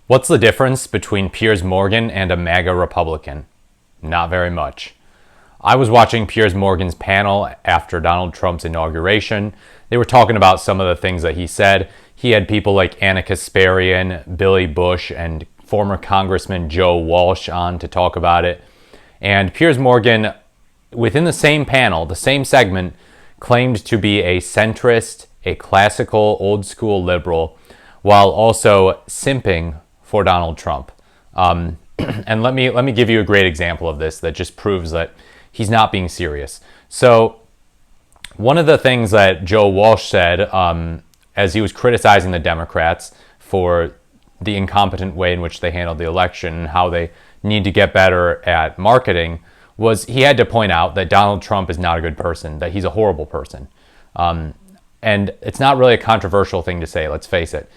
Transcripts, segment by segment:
What's the difference between Piers Morgan and a MAGA Republican? Not very much. I was watching Piers Morgan's panel after Donald Trump's inauguration. They were talking about some of the things that he said. He had people like Anna Kasparian, Billy Bush, and former Congressman Joe Walsh on to talk about it. And Piers Morgan, within the same panel, the same segment, claimed to be a centrist, a classical, old school liberal, while also simping for Donald Trump. And let me give you a great example of this that just proves that he's not being serious. So one of the things that Joe Walsh said as he was criticizing the Democrats for the incompetent way in which they handled the election and how they need to get better at marketing was he had to point out that Donald Trump is not a good person, that he's a horrible person. And it's not really a controversial thing to say, let's face it.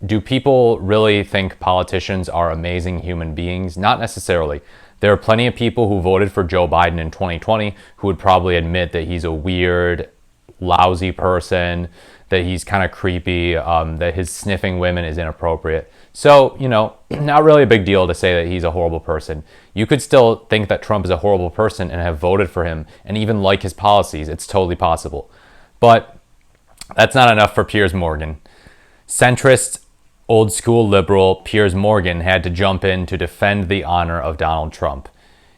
Do people really think politicians are amazing human beings? Not necessarily. There are plenty of people who voted for Joe Biden in 2020 who would probably admit that he's a weird, lousy person, that he's kind of creepy, that his sniffing women is inappropriate. So, not really a big deal to say that he's a horrible person. You could still think that Trump is a horrible person and have voted for him and even like his policies. It's totally possible. But that's not enough for Piers Morgan. Centrist, old school liberal Piers Morgan had to jump in to defend the honor of Donald Trump.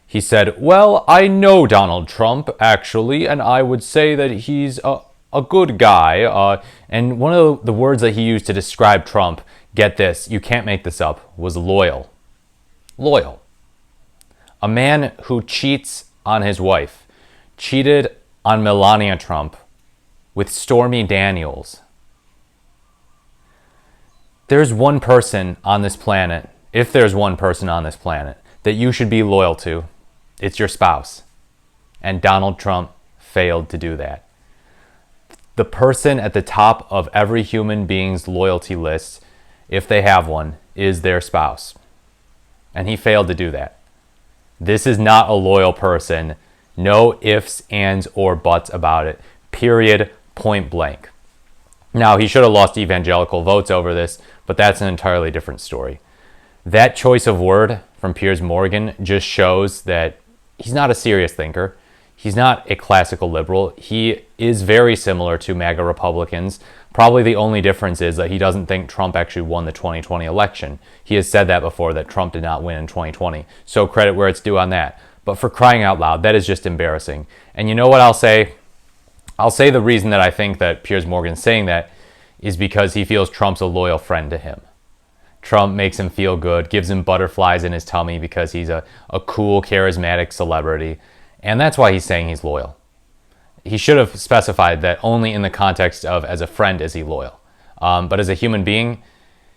He said, well, I know Donald Trump, actually, and I would say that he's a good guy. And one of the words that he used to describe Trump, get this, you can't make this up, was loyal. Loyal. A man who cheats on his wife, cheated on Melania Trump with Stormy Daniels. There's one person on this planet, if there's one person on this planet, that you should be loyal to. It's your spouse. And Donald Trump failed to do that. The person at the top of every human being's loyalty list, if they have one, is their spouse. And he failed to do that. This is not a loyal person. No ifs, ands, or buts about it. Period. Point blank. Now, he should have lost evangelical votes over this, but that's an entirely different story. That choice of word from Piers Morgan just shows that he's not a serious thinker. He's not a classical liberal. He is very similar to MAGA Republicans. Probably the only difference is that he doesn't think Trump actually won the 2020 election. He has said that before, that Trump did not win in 2020. So credit where it's due on that. But for crying out loud, that is just embarrassing. And you know what I'll say? I'll say the reason that I think that Piers Morgan's saying that is because he feels Trump's a loyal friend to him. Trump makes him feel good, gives him butterflies in his tummy because he's a cool, charismatic celebrity. And that's why he's saying he's loyal. He should have specified that only in the context of as a friend is he loyal. But as a human being,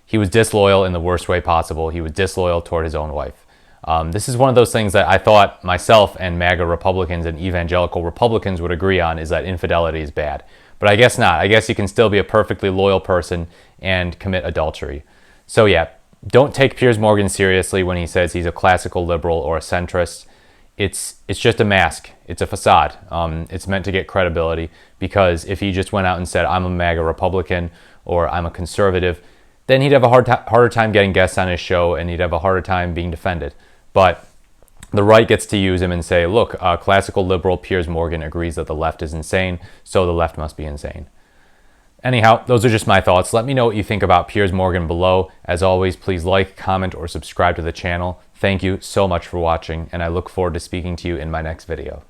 he was disloyal in the worst way possible. He was disloyal toward his own wife. This is one of those things that I thought myself and MAGA Republicans and evangelical Republicans would agree on, is that infidelity is bad. But I guess not. I guess you can still be a perfectly loyal person and commit adultery. So yeah, don't take Piers Morgan seriously when he says he's a classical liberal or a centrist. It's just a mask. It's a facade. It's meant to get credibility, because if he just went out and said, I'm a MAGA Republican or I'm a conservative, then he'd have a harder time getting guests on his show and he'd have a harder time being defended. But the right gets to use him and say, look, classical liberal Piers Morgan agrees that the left is insane, so the left must be insane. Anyhow, those are just my thoughts. Let me know what you think about Piers Morgan below. As always, please like, comment, or subscribe to the channel. Thank you so much for watching, and I look forward to speaking to you in my next video.